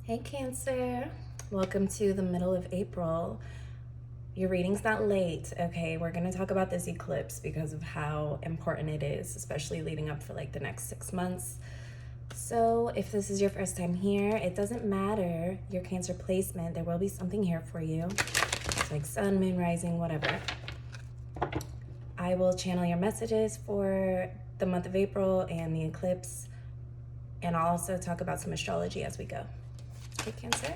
Hey Cancer, welcome to the middle of April. Your reading's not late, okay? We're gonna talk about this eclipse because of how important it is, especially leading up for like the next 6 months. So if this is your first time here, it doesn't matter your Cancer placement, there will be something here for you. It's like sun, moon, rising, whatever. I will channel your messages for the month of April and the eclipse, and I'll also talk about some astrology as we go. Okay, Cancer?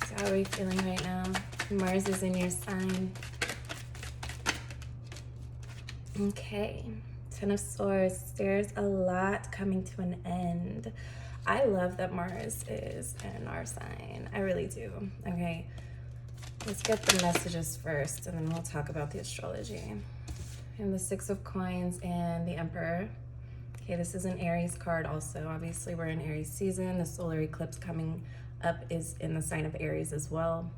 So how are you feeling right now? Mars is in your sign. Okay. Ten of Swords. There's a lot coming to an end. I love that Mars is in our sign. I really do. Okay. Let's get the messages first, and then we'll talk about the astrology. And the Six of Coins and the Emperor. Okay, this is an Aries card also. Obviously, we're in Aries season. The solar eclipse coming up is in the sign of Aries as well.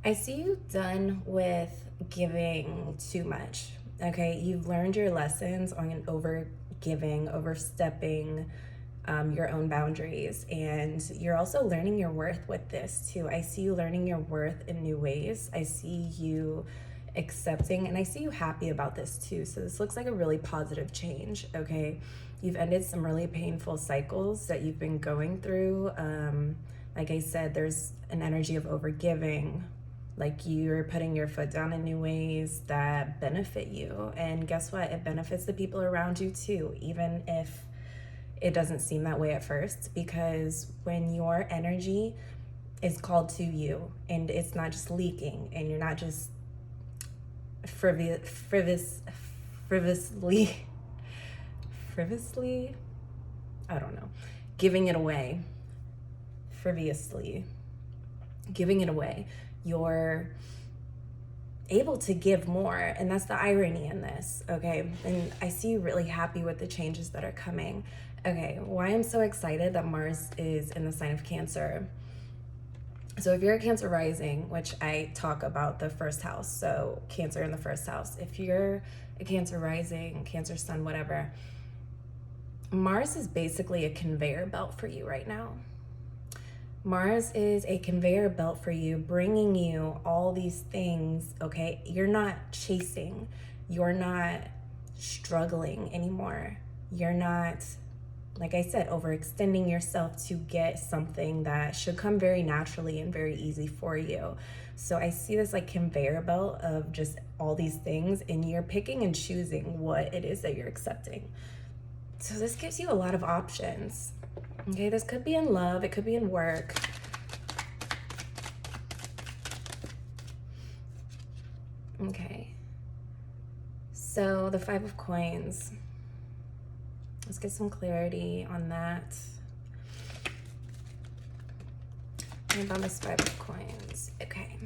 I see you done with giving too much, okay? You've learned your lessons on over giving, overstepping your own boundaries, and you're also learning your worth with this too. I see you learning your worth in new ways. I see you accepting, and I see you happy about this too. So this looks like a really positive change, okay? You've ended some really painful cycles that you've been going through. Like I said, there's an energy of overgiving, like you're putting your foot down in new ways that benefit you. And guess what? It benefits the people around you too, even if it doesn't seem that way at first, because when your energy is called to you and it's not just leaking and you're not just frivolously, I don't know, giving it away, frivolously, giving it away, you're able to give more. And that's the irony in this, okay? And I see you really happy with the changes that are coming. Okay, why I'm so excited that Mars is in the sign of Cancer. So if you're a Cancer rising, which I talk about the first house, so Cancer in the first house. If you're a Cancer rising, Cancer sun, whatever, Mars is basically a conveyor belt for you right now. Mars is a conveyor belt for you, bringing you all these things, okay? You're not chasing. You're not struggling anymore. You're not, like I said, overextending yourself to get something that should come very naturally and very easy for you. So I see this like conveyor belt of just all these things, and you're picking and choosing what it is that you're accepting. So this gives you a lot of options. Okay, this could be in love, it could be in work. Okay. So the Five of Coins. Let's get some clarity on that. What about this Five of Coins? Okay.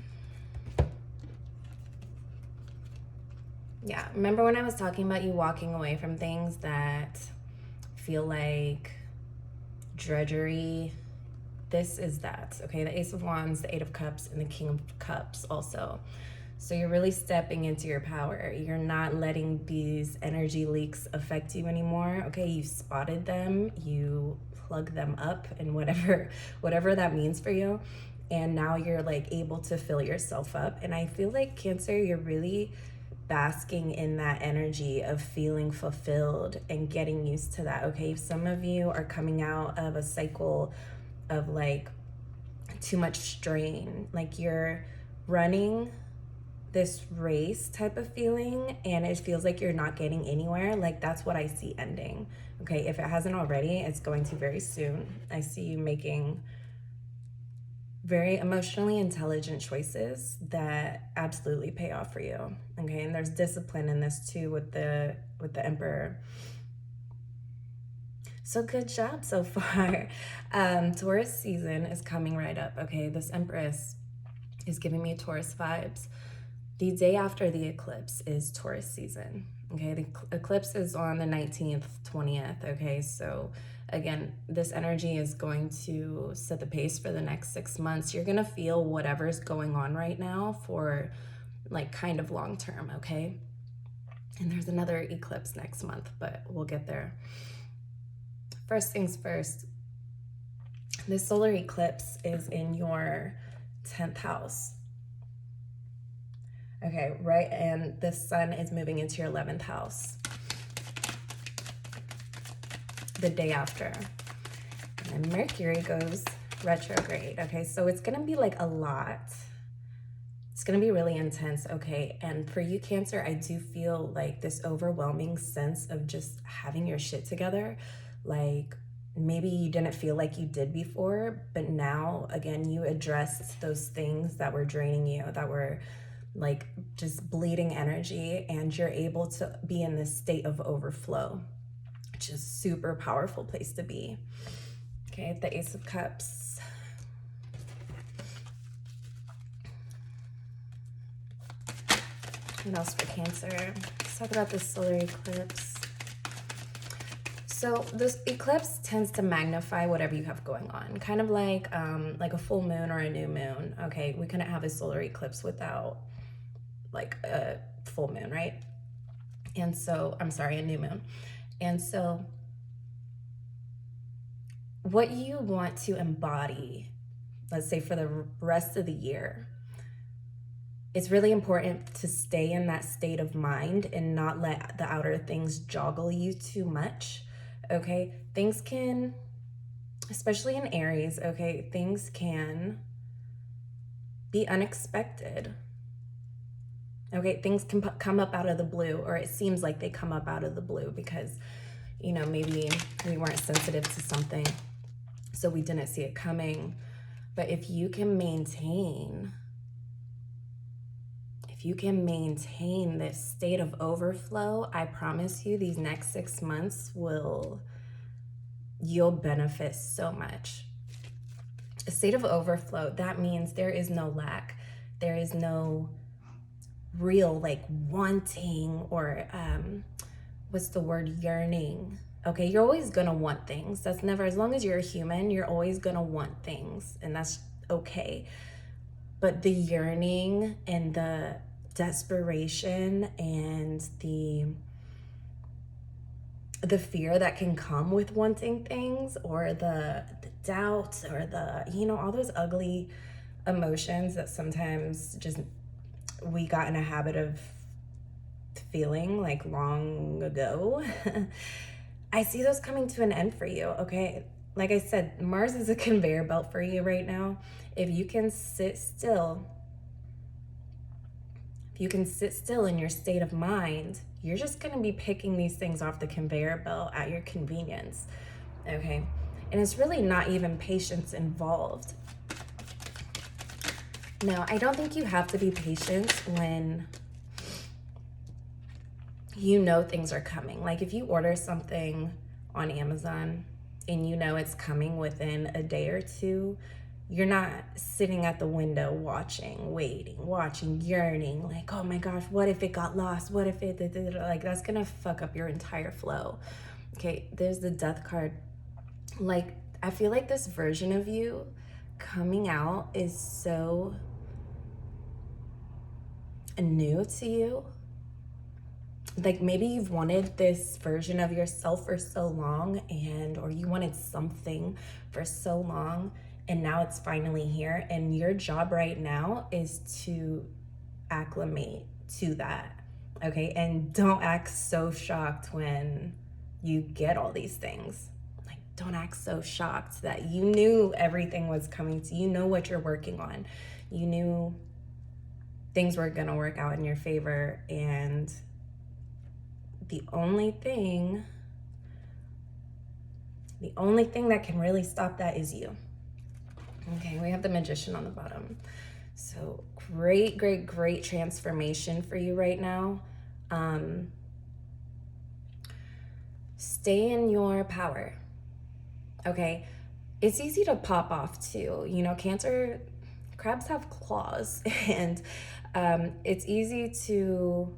Yeah, remember when I was talking about you walking away from things that feel like drudgery? This is that, okay? The Ace of Wands, the Eight of Cups, and the King of Cups also. So you're really stepping into your power. You're not letting these energy leaks affect you anymore. Okay, you spotted them, you plug them up, and whatever that means for you. And now you're like able to fill yourself up. And I feel like Cancer, you're really basking in that energy of feeling fulfilled and getting used to that. Okay, some of you are coming out of a cycle of like too much strain, like you're running this race type of feeling and it feels like you're not getting anywhere. Like that's what I see ending. Okay, if it hasn't already, it's going to very soon. I see you making very emotionally intelligent choices that absolutely pay off for you. Okay, and there's discipline in this too with the Emperor. So good job so far. Taurus season is coming right up. Okay, this Empress is giving me Taurus vibes. The day after the eclipse is Taurus season. Okay, the eclipse is on the 19th, 20th. Okay, so again, this energy is going to set the pace for the next 6 months. You're gonna feel whatever's going on right now for like kind of long term, okay? And there's another eclipse next month, but we'll get there. First things first, this solar eclipse is in your 10th house. Okay, right? And the sun is moving into your 11th house the day after. And then Mercury goes retrograde. Okay, so it's gonna be like a lot. It's gonna be really intense, okay? And for you, Cancer, I do feel like this overwhelming sense of just having your shit together. Like maybe you didn't feel like you did before, but now, again, you addressed those things that were draining you, that were like just bleeding energy, and you're able to be in this state of overflow, which is a super powerful place to be. Okay, the Ace of Cups. What else for Cancer? Let's talk about this solar eclipse. So this eclipse tends to magnify whatever you have going on, kind of like a full moon or a new moon. Okay, we couldn't have a solar eclipse without like a full moon, right? And so, I'm sorry, a new moon. And so what you want to embody, let's say for the rest of the year, it's really important to stay in that state of mind and not let the outer things joggle you too much, okay? Things can, especially in Aries, okay, things can be unexpected. Okay, things can come up out of the blue, or it seems like they come up out of the blue because, you know, maybe we weren't sensitive to something, so we didn't see it coming. But if you can maintain this state of overflow, I promise you these next 6 months you'll benefit so much. A state of overflow, that means there is no lack. There is no real like wanting or what's the word, yearning. Okay, you're always gonna want things. That's never, as long as you're a human, you're always gonna want things, and that's okay. But the yearning and the desperation and the fear that can come with wanting things, or the doubt, or the, you know, all those ugly emotions that sometimes just we got in a habit of feeling like long ago. I see those coming to an end for you, okay? Like I said, Mars is a conveyor belt for you right now. If you can sit still, in your state of mind, you're just gonna be picking these things off the conveyor belt at your convenience, okay? And it's really not even patience involved. Now, I don't think you have to be patient when you know things are coming. Like if you order something on Amazon and you know it's coming within a day or two, you're not sitting at the window watching, yearning, like, oh my gosh, what if it got lost? What if it, like, that's gonna fuck up your entire flow. Okay, there's the Death card. Like, I feel like this version of you coming out is so new to you. Like maybe you've wanted this version of yourself for so long, or you wanted something for so long, and now it's finally here, and your job right now is to acclimate to that, okay? And don't act so shocked when you get all these things. Like, don't act so shocked that you knew everything was coming to you. You know what you're working on. You knew things were gonna work out in your favor, and the only thing that can really stop that is you. Okay, we have the Magician on the bottom. So great transformation for you right now. Stay in your power, okay? It's easy to pop off too. You know, Cancer, crabs have claws, and it's easy to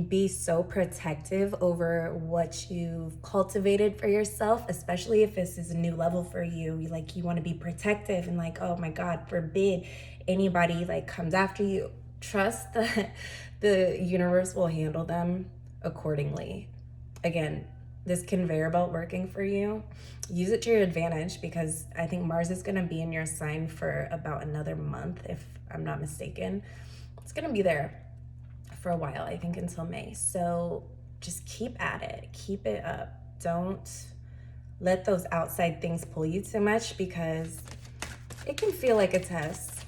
be so protective over what you've cultivated for yourself, especially if this is a new level for you. You want to be protective and like, oh my God, forbid anybody like comes after you. Trust that the universe will handle them. accordingly. Again, this conveyor belt working for you, use it to your advantage, because I think Mars is going to be in your sign for about another month, if I'm not mistaken. It's going to be there for a while, I think until May. So just keep at it, keep it up. Don't let those outside things pull you too much, because it can feel like a test.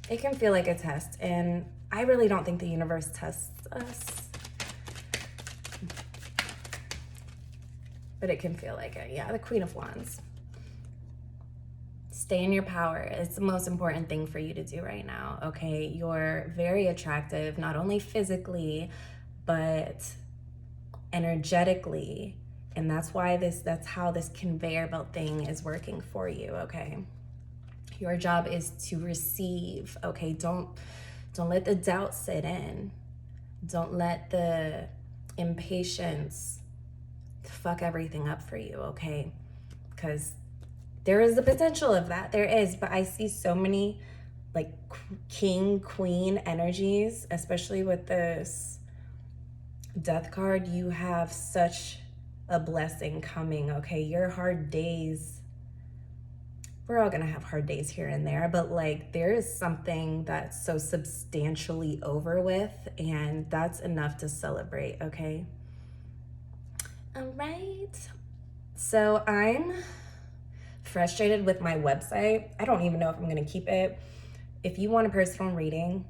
It can feel like a test, and I really don't think the universe tests us, but it can feel like it. Yeah, the Queen of Wands. Stay in your power. It's the most important thing for you to do right now, okay? You're very attractive, not only physically, but energetically. And that's how this conveyor belt thing is working for you, okay? Your job is to receive, okay? Don't let the doubt sit in. Don't let the impatience fuck everything up for you, okay? Because there is the potential of that. There is, but I see so many like king, queen energies, especially with this death card. You have such a blessing coming, okay? Your hard days, we're all gonna have hard days here and there, but like there is something that's so substantially over with, and that's enough to celebrate, okay? All right. So I'm frustrated with my website. I don't even know if I'm gonna keep it. If you want a personal reading,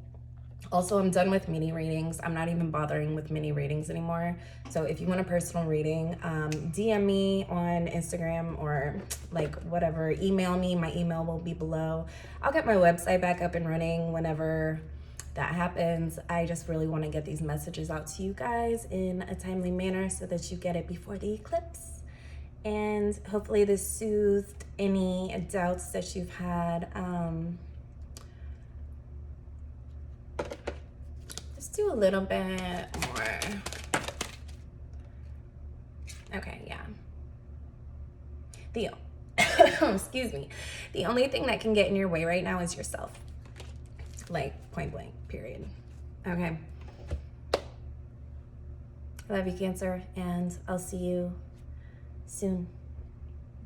also, I'm done with mini readings. I'm not even bothering with mini readings anymore. So if you want a personal reading, DM me on Instagram or like whatever, email me. My email will be below. I'll get my website back up and running whenever that happens. I just really want to get these messages out to you guys in a timely manner so that you get it before the eclipse. And hopefully this soothed any doubts that you've had. Let's do a little bit more. Okay, yeah. Excuse me. The only thing that can get in your way right now is yourself. Like, point blank, period. Okay. I love you, Cancer, and I'll see you soon.